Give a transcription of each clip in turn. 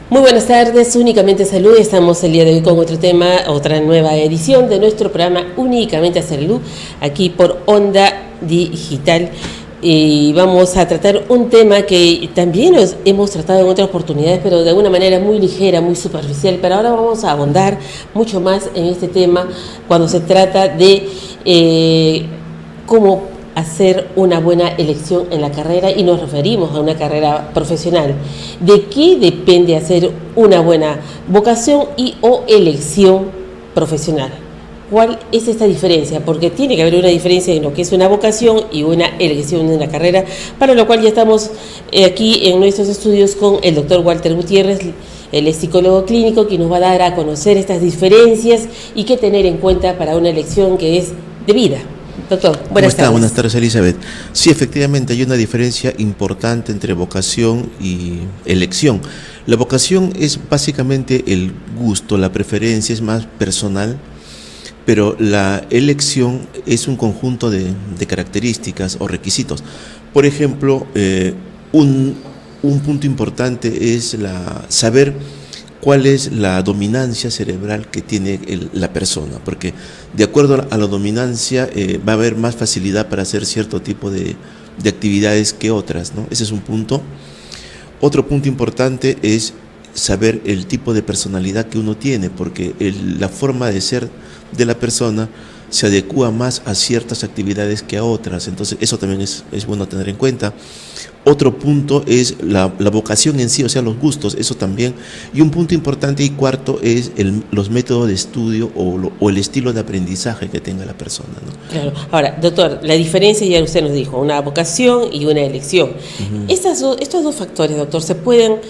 Muy buenas tardes, Únicamente Salud. Estamos el día de hoy con otro tema, otra nueva edición de nuestro programa Únicamente Salud, aquí por Onda Digital. Y vamos a tratar un tema que también hemos tratado en otras oportunidades, pero de alguna manera muy ligera, muy superficial. Pero ahora vamos a ahondar mucho más en este tema cuando se trata de cómo hacer una buena elección en la carrera, y nos referimos a una carrera profesional. ¿De qué depende hacer una buena vocación y o elección profesional? ¿Cuál es esta diferencia? Porque tiene que haber una diferencia en lo que es una vocación y una elección en la carrera, para lo cual ya estamos aquí en nuestros estudios con el doctor Walter Gutiérrez. Él es psicólogo clínico, que nos va a dar a conocer estas diferencias y qué tener en cuenta para una elección que es de vida. Doctor, buenas tardes. Buenas tardes, Elizabeth. Sí, efectivamente hay una diferencia importante entre vocación y elección. La vocación es básicamente el gusto, la preferencia, es más personal, pero la elección es un conjunto de características o requisitos. Por ejemplo, un punto importante es saber cuál es la dominancia cerebral que tiene la persona, porque de acuerdo a la dominancia va a haber más facilidad para hacer cierto tipo de actividades que otras, ¿no? Ese es un punto. Otro punto importante es saber el tipo de personalidad que uno tiene, porque la forma de ser de la persona se adecua más a ciertas actividades que a otras, entonces eso también es bueno tener en cuenta. Otro punto es la vocación en sí, o sea, los gustos, eso también. Y un punto importante y cuarto es los métodos de estudio o el estilo de aprendizaje que tenga la persona, ¿no? Claro. Ahora, doctor, la diferencia ya usted nos dijo, una vocación y una elección. Estos dos factores, doctor, se pueden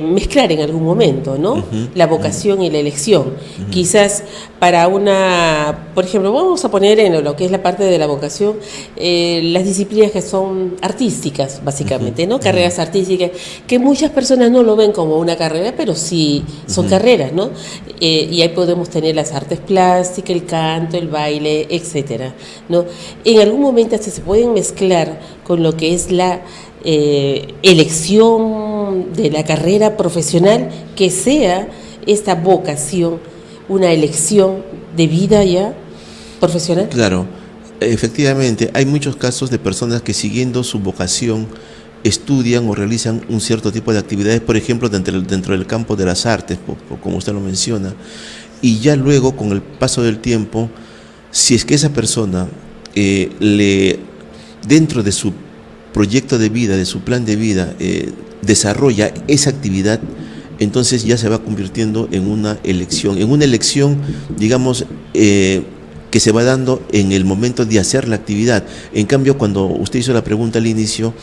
mezclar en algún momento, ¿no? La vocación y la elección. Quizás para por ejemplo, vamos a poner en lo que es la parte de la vocación, las disciplinas que son artísticas, básicamente, ¿no? Carreras artísticas, que muchas personas no lo ven como una carrera, pero sí son carreras, ¿no? Y ahí podemos tener las artes plásticas, el canto, el baile, etcétera, ¿no? En algún momento hasta se pueden mezclar con lo que es la elección de la carrera profesional, que sea esta vocación una elección de vida ya profesional. Claro, efectivamente hay muchos casos de personas que siguiendo su vocación estudian o realizan un cierto tipo de actividades, por ejemplo dentro del campo de las artes, como usted lo menciona, y ya luego con el paso del tiempo, si es que esa persona dentro de su proyecto de vida, de su plan de vida, desarrolla esa actividad, entonces ya se va convirtiendo en una elección, digamos, que se va dando en el momento de hacer la actividad. En cambio, cuando usted hizo la pregunta al inicio,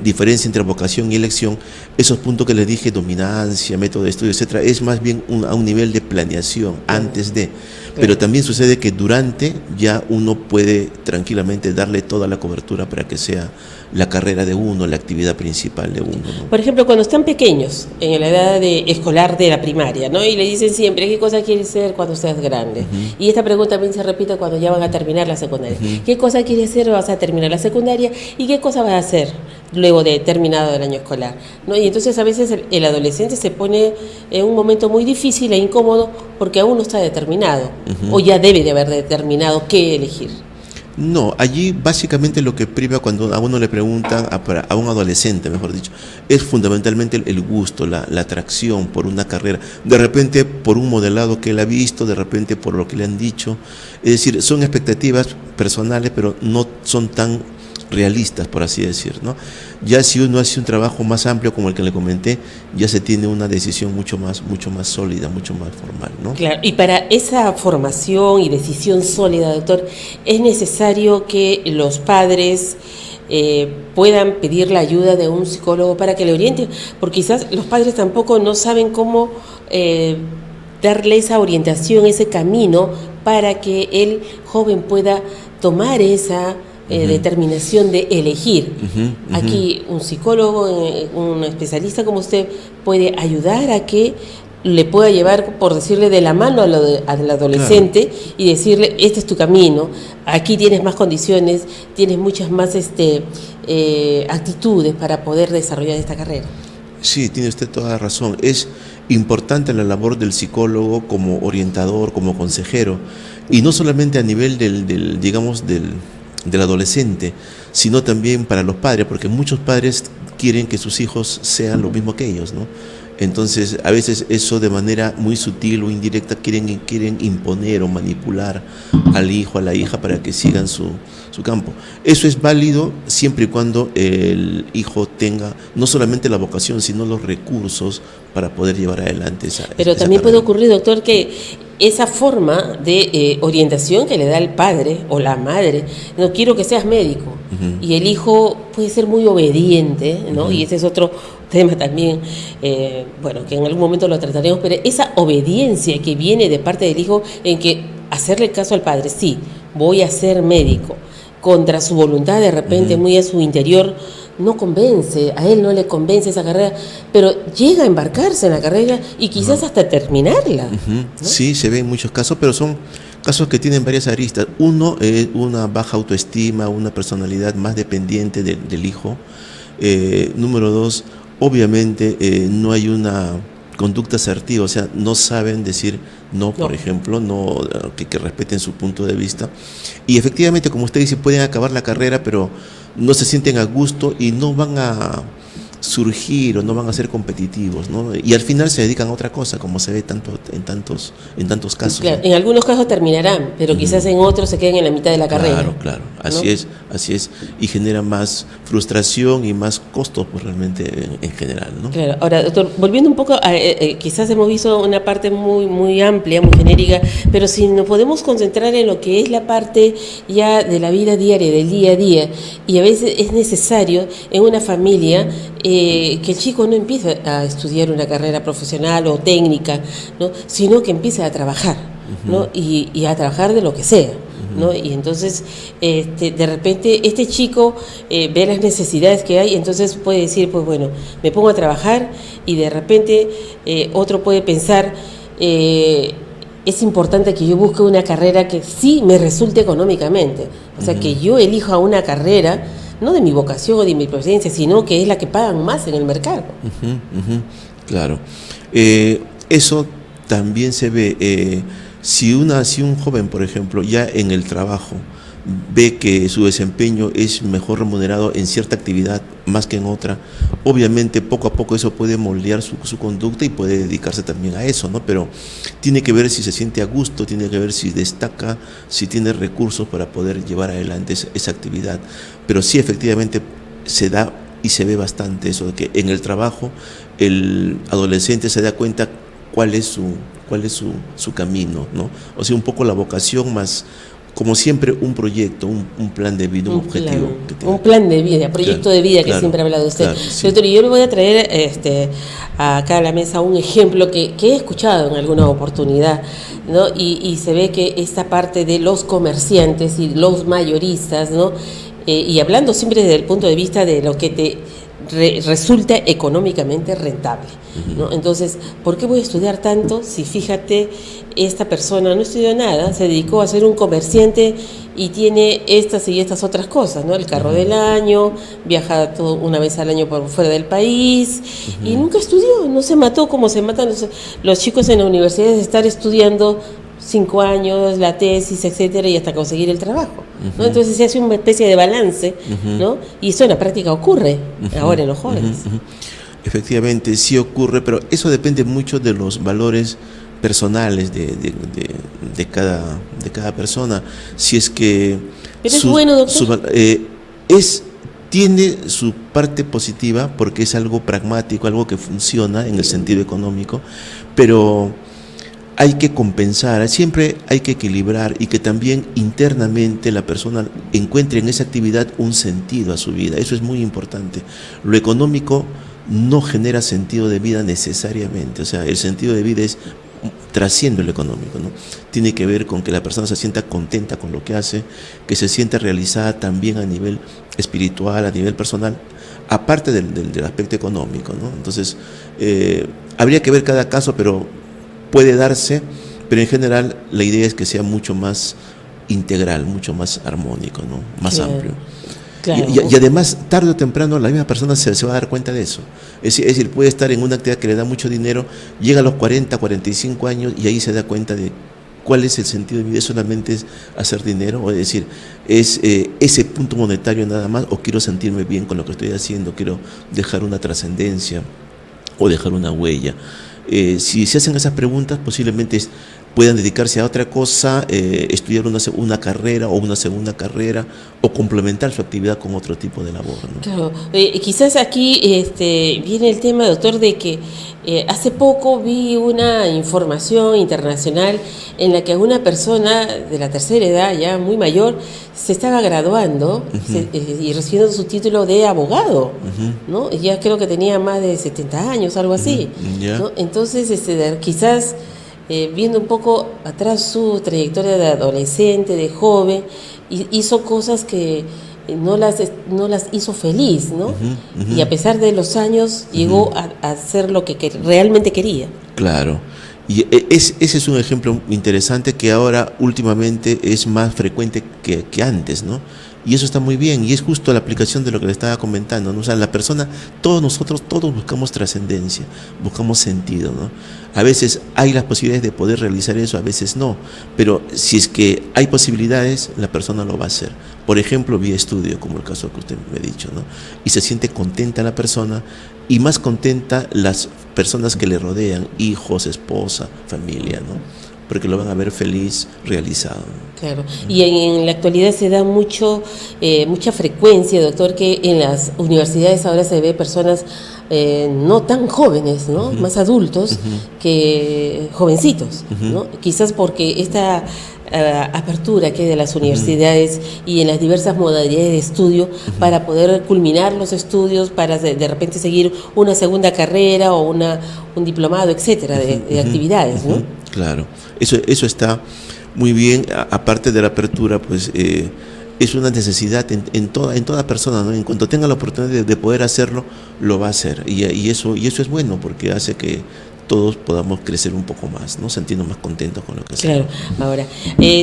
diferencia entre vocación y elección, esos puntos que les dije, dominancia, método de estudio, etcétera, es más bien a un nivel de planeación, antes de. Pero también sucede que durante ya uno puede tranquilamente darle toda la cobertura para que sea la carrera de uno, la actividad principal de uno, ¿no? Por ejemplo, cuando están pequeños, en la edad escolar de la primaria, ¿no? Y le dicen siempre, ¿qué cosa quieres ser cuando seas grande? Y esta pregunta también se repite cuando ya van a terminar la secundaria. ¿Qué cosa quieres ser? Vas a terminar la secundaria, ¿y qué cosa vas a hacer luego de terminado el año escolar, ¿no? Y entonces a veces el adolescente se pone en un momento muy difícil e incómodo porque aún no está determinado, o ya debe de haber determinado qué elegir. No, allí básicamente lo que prima cuando a uno le preguntan, a un adolescente, mejor dicho, es fundamentalmente el gusto, la atracción por una carrera, de repente por un modelado que él ha visto, de repente por lo que le han dicho, es decir, son expectativas personales, pero no son tan realistas, por así decir, ¿no? Ya si uno hace un trabajo más amplio como el que le comenté, ya se tiene una decisión mucho más sólida, mucho más formal, ¿no? Claro, y para esa formación y decisión sólida, doctor, es necesario que los padres puedan pedir la ayuda de un psicólogo para que le oriente, porque quizás los padres tampoco no saben cómo darle esa orientación, ese camino, para que el joven pueda tomar esa determinación de elegir. Aquí un psicólogo, un especialista como usted puede ayudar a que le pueda llevar, por decirle, de la mano al adolescente, claro, y decirle, este es tu camino, aquí tienes más condiciones, tienes muchas más actitudes para poder desarrollar esta carrera. Sí, tiene usted toda la razón. Es importante la labor del psicólogo como orientador, como consejero, y no solamente a nivel del adolescente, sino también para los padres, porque muchos padres quieren que sus hijos sean lo mismo que ellos, ¿no? Entonces, a veces eso de manera muy sutil o indirecta quieren imponer o manipular al hijo, a la hija, para que sigan su campo. Eso es válido siempre y cuando el hijo tenga no solamente la vocación, sino los recursos para poder llevar adelante esa Pero también puede carrera. ocurrir, doctor, que esa forma de orientación que le da el padre o la madre, no quiero que seas médico, y el hijo puede ser muy obediente, ¿no? Y ese es otro tema también, bueno, que en algún momento lo trataremos, pero esa obediencia que viene de parte del hijo en que hacerle caso al padre, sí, voy a ser médico, contra su voluntad de repente, muy a su interior, no convence, a él no le convence esa carrera, pero llega a embarcarse en la carrera y quizás hasta terminarla. ¿No? Sí, se ve en muchos casos, pero son casos que tienen varias aristas. Uno es una baja autoestima, una personalidad más dependiente del hijo. Número dos, obviamente no hay una conducta asertiva, o sea, no saben decir no, por ejemplo, no que respeten su punto de vista. Y efectivamente, como usted dice, pueden acabar la carrera, pero no se sienten a gusto y no van a surgir o no van a ser competitivos, ¿no? Y al final se dedican a otra cosa, como se ve en tantos casos. Claro, ¿no? en algunos casos terminarán, pero quizás en otros se queden en la mitad de la carrera. Claro, ¿no? así es, y genera más frustración y más costos, pues realmente en general, ¿no? Claro, ahora, doctor, volviendo un poco, quizás hemos visto una parte muy amplia, muy genérica, pero si nos podemos concentrar en lo que es la parte ya de la vida diaria, del día a día, y a veces es necesario en una familia que el chico no empiece a estudiar una carrera profesional o técnica, ¿no? Sino que empiece a trabajar, ¿no? Y a trabajar de lo que sea, ¿no? Y entonces, de repente, este chico ve las necesidades que hay, entonces puede decir, pues bueno, me pongo a trabajar, y de repente otro puede pensar, es importante que yo busque una carrera que sí me resulte económicamente, o sea, que yo elija una carrera no de mi vocación o de mi preferencia, sino que es la que pagan más en el mercado. Claro. Eso también se ve. Si un joven, por ejemplo, ya en el trabajo ve que su desempeño es mejor remunerado en cierta actividad más que en otra, obviamente poco a poco eso puede moldear su conducta y puede dedicarse también a eso, ¿no? Pero tiene que ver si se siente a gusto, tiene que ver si destaca, si tiene recursos para poder llevar adelante esa actividad. Pero sí, efectivamente se da y se ve bastante eso, de que en el trabajo el adolescente se da cuenta cuál es su camino, ¿no? O sea, un poco la vocación más, como siempre, un proyecto, un plan de vida, un objetivo. Un plan de vida, proyecto claro, de vida que claro, siempre ha hablado usted. Claro, sí. Doctor, y yo le voy a traer acá a la mesa un ejemplo que he escuchado en alguna oportunidad, ¿no? Y se ve que esta parte de los comerciantes y los mayoristas, ¿no? Y hablando siempre desde el punto de vista de lo que te resulta económicamente rentable, ¿no? Entonces, ¿por qué voy a estudiar tanto si, fíjate, esta persona no estudió nada, se dedicó a ser un comerciante y tiene estas y estas otras cosas, ¿no? El carro del año, viaja una vez al año por fuera del país, y nunca estudió, no se mató como se matan los chicos en la universidad de estar estudiando 5 años, la tesis, etcétera, y hasta conseguir el trabajo, ¿no? Entonces se hace una especie de balance, ¿no? Y eso en la práctica ocurre ahora en los jóvenes. Efectivamente, sí ocurre, pero eso depende mucho de los valores personales de cada persona. Si es que pero es bueno, doctor. tiene su parte positiva porque es algo pragmático, algo que funciona en el sentido económico, pero hay que compensar, siempre hay que equilibrar, y que también internamente la persona encuentre en esa actividad un sentido a su vida. Eso es muy importante. Lo económico no genera sentido de vida necesariamente, o sea, el sentido de vida trasciende lo económico, ¿no? Tiene que ver con que la persona se sienta contenta con lo que hace, que se sienta realizada también a nivel espiritual, a nivel personal, aparte del aspecto económico, ¿no? Entonces, habría que ver cada caso, pero puede darse, pero en general la idea es que sea mucho más integral, mucho más armónico, ¿no? Más amplio. Claro. Y además, tarde o temprano, la misma persona se va a dar cuenta de eso. Es decir, puede estar en una actividad que le da mucho dinero, llega a los 40, 45 años y ahí se da cuenta de cuál es el sentido de mi vida. ¿Solamente es hacer dinero? O es decir, ¿es ese punto monetario nada más? ¿O quiero sentirme bien con lo que estoy haciendo? ¿Quiero dejar una trascendencia o dejar una huella? Si se hacen esas preguntas, posiblemente puedan dedicarse a otra cosa, estudiar una carrera o una segunda carrera, o complementar su actividad con otro tipo de labor, ¿no? Claro, quizás aquí viene el tema, doctor, de que hace poco vi una información internacional en la que una persona de la tercera edad, ya muy mayor, se estaba graduando y recibiendo su título de abogado, ¿no? Ya creo que tenía más de 70 años, algo así, ¿no? Entonces, quizás viendo un poco atrás su trayectoria de adolescente, de joven, hizo cosas que no las hizo feliz, ¿no? Y a pesar de los años llegó a hacer lo que realmente quería. Claro. Y ese es un ejemplo interesante que ahora últimamente es más frecuente que antes, ¿no? Y eso está muy bien, y es justo la aplicación de lo que le estaba comentando, ¿no? O sea, la persona, todos buscamos trascendencia, buscamos sentido, ¿no? A veces hay las posibilidades de poder realizar eso, a veces no, pero si es que hay posibilidades, la persona lo va a hacer. Por ejemplo, vía estudio, como el caso que usted me ha dicho, ¿no? Y se siente contenta la persona, y más contenta las personas que le rodean, hijos, esposa, familia, ¿no? Porque lo van a ver feliz, realizado. Claro, y en la actualidad se da mucha frecuencia, doctor, que en las universidades ahora se ve personas no tan jóvenes, ¿no? Más adultos que jovencitos, ¿no? Quizás porque esta apertura que hay de las universidades y en las diversas modalidades de estudio para poder culminar los estudios, para de repente seguir una segunda carrera o un diplomado, etcétera, de actividades, ¿no? Claro, eso está muy bien. Aparte de la apertura, pues es una necesidad en toda persona, ¿no? En cuanto tenga la oportunidad de poder hacerlo, lo va a hacer, y eso es bueno, porque hace que todos podamos crecer un poco más, ¿no? Sentirnos más contentos con lo que hacemos. Claro, ahora,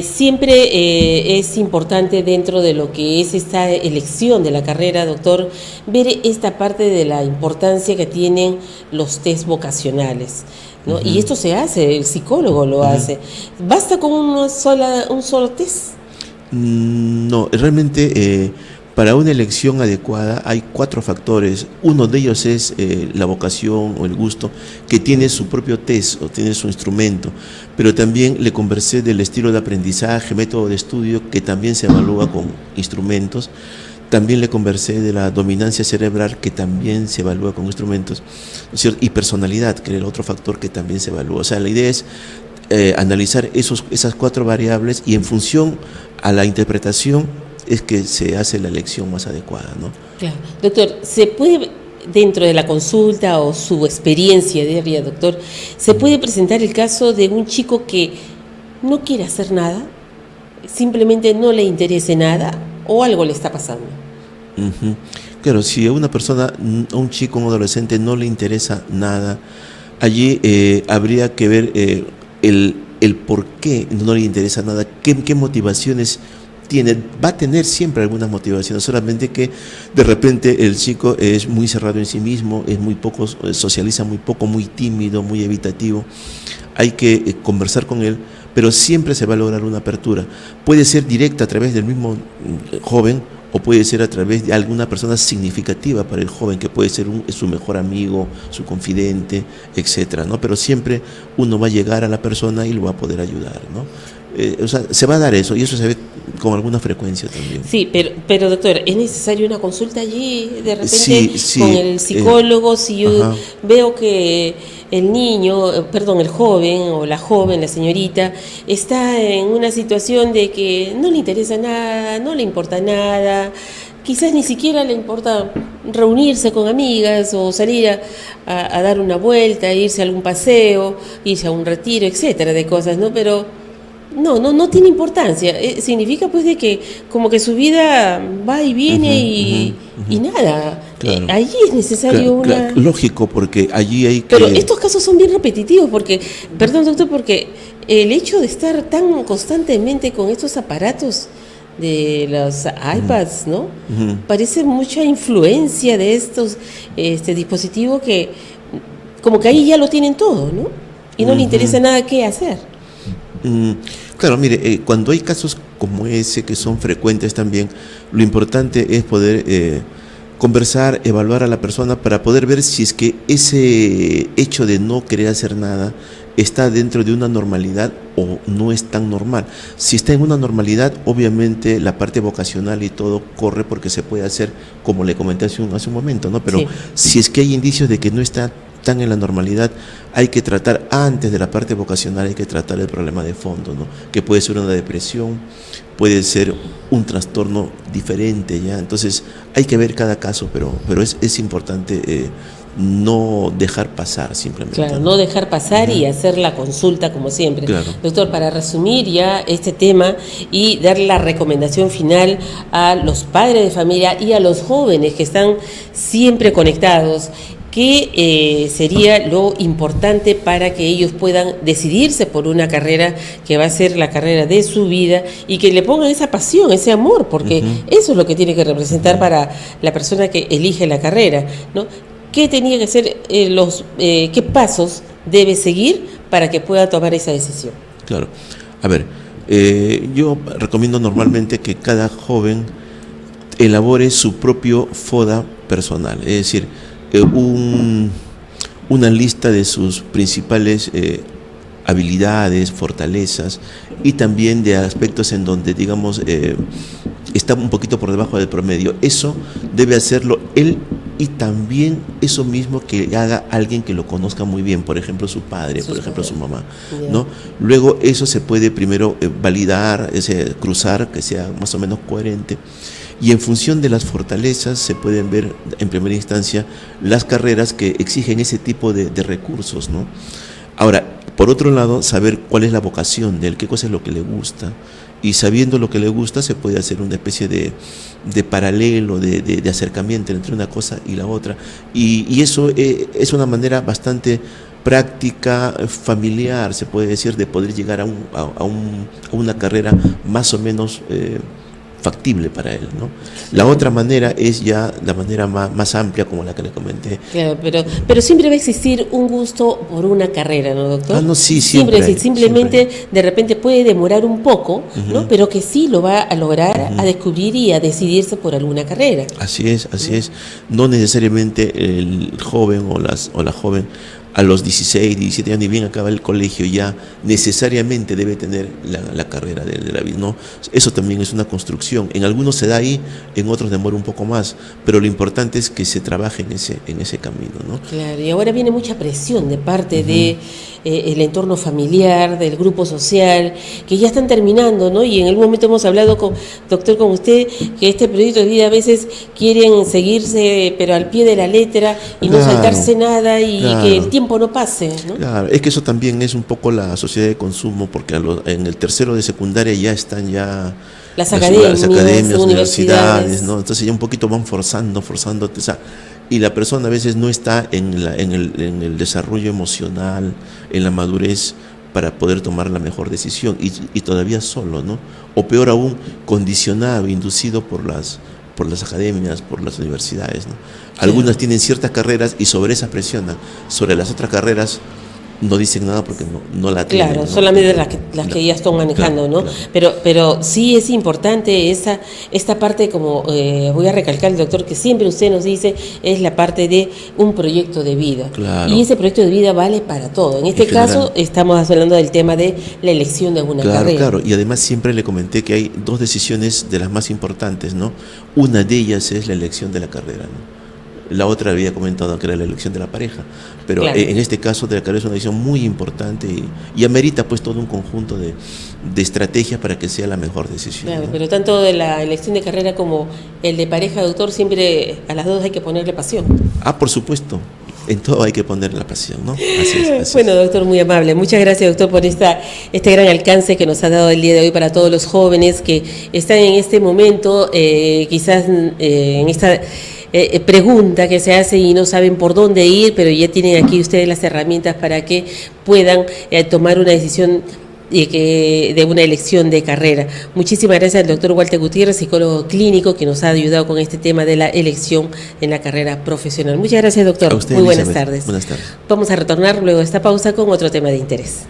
siempre es importante dentro de lo que es esta elección de la carrera, doctor, ver esta parte de la importancia que tienen los test vocacionales, ¿no? Y esto se hace, el psicólogo lo hace. ¿Basta con un solo test? No, realmente para una elección adecuada hay 4 factores. Uno de ellos es la vocación o el gusto, que tiene su propio test o tiene su instrumento, pero también le conversé del estilo de aprendizaje, método de estudio, que también se evalúa con instrumentos. También le conversé de la dominancia cerebral, que también se evalúa con instrumentos, ¿no es cierto? Y personalidad, que era el otro factor que también se evalúa. O sea, la idea es analizar esas 4 variables, y en función a la interpretación es que se hace la elección más adecuada, ¿no? Claro. Doctor, ¿se puede, dentro de la consulta o su experiencia diaria, doctor, se puede presentar el caso de un chico que no quiere hacer nada, simplemente no le interese nada, o algo le está pasando? Claro, si a una persona, a un chico, a un adolescente no le interesa nada, allí habría que ver el por qué no le interesa nada, qué motivaciones tiene. Va a tener siempre algunas motivaciones, solamente que de repente el chico es muy cerrado en sí mismo, es muy poco, socializa muy poco, muy tímido, muy evitativo. Hay que conversar con él, pero siempre se va a lograr una apertura. Puede ser directa a través del mismo joven, o puede ser a través de alguna persona significativa para el joven, que puede ser su mejor amigo, su confidente, etcétera, ¿no? Pero siempre uno va a llegar a la persona y lo va a poder ayudar, ¿no? O sea, se va a dar eso, y eso se ve con alguna frecuencia también. Sí, pero doctor, ¿es necesaria una consulta allí de repente sí, con el psicólogo? Si yo veo que el joven o la joven, la señorita, está en una situación de que no le interesa nada, no le importa nada, quizás ni siquiera le importa reunirse con amigas o salir a dar una vuelta, irse a algún paseo, irse a un retiro, etcétera, de cosas, ¿no? Pero no tiene importancia. Significa pues de que como que su vida va y viene y nada. Claro. Allí es necesario una... Lógico, porque allí hay que... Pero estos casos son bien repetitivos porque, perdón doctor, porque el hecho de estar tan constantemente con estos aparatos de los iPads, ¿no? Parece mucha influencia de estos dispositivos que como que ahí ya lo tienen todo, ¿no? Y no le interesa nada qué hacer. Claro, mire, cuando hay casos como ese que son frecuentes también, lo importante es poder conversar, evaluar a la persona para poder ver si es que ese hecho de no querer hacer nada está dentro de una normalidad o no es tan normal. Si está en una normalidad, obviamente la parte vocacional y todo corre porque se puede hacer, como le comenté hace un momento, ¿no? Pero sí, si es que hay indicios de que no está tan en la normalidad, hay que tratar antes de la parte vocacional, hay que tratar el problema de fondo, ¿no? Que puede ser una depresión, puede ser un trastorno diferente, ¿ya? Entonces hay que ver cada caso, pero es importante no dejar pasar simplemente. Claro, no dejar pasar y hacer la consulta como siempre. Claro. Doctor, para resumir ya este tema y dar la recomendación final a los padres de familia y a los jóvenes que están siempre conectados, ¿qué sería lo importante para que ellos puedan decidirse por una carrera que va a ser la carrera de su vida y que le pongan esa pasión, ese amor? Porque eso es lo que tiene que representar para la persona que elige la carrera, ¿no? ¿Qué tenía que ser qué pasos debe seguir para que pueda tomar esa decisión? Una A ver, yo recomiendo normalmente que cada joven elabore su propio FODA personal, es decir, una lista de sus principales habilidades, fortalezas y también de aspectos en donde, digamos, está un poquito por debajo del promedio. Eso debe hacerlo él y también eso mismo que haga alguien que lo conozca muy bien, por ejemplo su padre, por ejemplo su mamá, ¿no? Luego eso se puede primero validar, cruzar, que sea más o menos coherente. Y en función de las fortalezas se pueden ver en primera instancia las carreras que exigen ese tipo de recursos, ¿no? Ahora, por otro lado, saber cuál es la vocación de él, qué cosa es lo que le gusta. Y sabiendo lo que le gusta se puede hacer una especie de paralelo, de acercamiento entre una cosa y la otra. Y eso es una manera bastante práctica, familiar, se puede decir, de poder llegar a una carrera más o menos factible para él, ¿no? La otra manera es ya la manera más amplia, como la que le comenté. Claro, pero siempre va a existir un gusto por una carrera, ¿no, doctor? No, sí, siempre simplemente de repente puede demorar un poco, ¿no? Pero que sí lo va a lograr a descubrir y a decidirse por alguna carrera. Así es. No necesariamente el joven o la joven a los 16, 17 años, ni bien acaba el colegio, ya necesariamente debe tener la carrera de la vida, ¿no? Eso también es una construcción. En algunos se da ahí, en otros demora un poco más, pero lo importante es que se trabaje en ese camino, ¿no? Claro, y ahora viene mucha presión de parte de el entorno familiar, del grupo social, que ya están terminando, ¿no? Y en algún momento hemos hablado con usted, que este proyecto de vida a veces quieren seguirse, pero al pie de la letra y no saltarse nada y que el tiempo no pase, ¿no? Claro, es que eso también es un poco la sociedad de consumo, porque en el tercero de secundaria ya están las academias, universidades, ¿no? Entonces ya un poquito van forzándote, o sea, y la persona a veces no está en el desarrollo emocional, en la madurez para poder tomar la mejor decisión y todavía solo, ¿no? O peor aún, condicionado, inducido por las academias, por las universidades, ¿no? Algunas tienen ciertas carreras y sobre esas presionan, sobre las otras carreras no dicen nada porque no la tienen. Claro, ¿no? solamente las que ya están manejando, claro, ¿no? Claro. Pero sí es importante esta parte, como voy a recalcar el doctor, que siempre usted nos dice, es la parte de un proyecto de vida. Claro. Y ese proyecto de vida vale para todo. En este caso estamos hablando del tema de la elección de una carrera. Claro, y además siempre le comenté que hay dos decisiones de las más importantes, ¿no? Una de ellas es la elección de la carrera, ¿no? La otra había comentado que era la elección de la pareja, pero claro, en este caso de la carrera es una decisión muy importante y amerita pues todo un conjunto de estrategias para que sea la mejor decisión. Claro, ¿no? Pero tanto de la elección de carrera como el de pareja, doctor, siempre a las dos hay que ponerle pasión. Por supuesto. En todo hay que poner la pasión, ¿no? Así es. Bueno, doctor, muy amable. Muchas gracias, doctor, por este gran alcance que nos ha dado el día de hoy para todos los jóvenes que están en este momento, quizás en esta pregunta que se hace y no saben por dónde ir, pero ya tienen aquí ustedes las herramientas para que puedan tomar una decisión de una elección de carrera. Muchísimas gracias al doctor Walter Gutiérrez, psicólogo clínico, que nos ha ayudado con este tema de la elección en la carrera profesional. Muchas gracias, doctor. A usted, muy buenas Elizabeth. tardes. Buenas tardes. Vamos a retornar luego de esta pausa con otro tema de interés.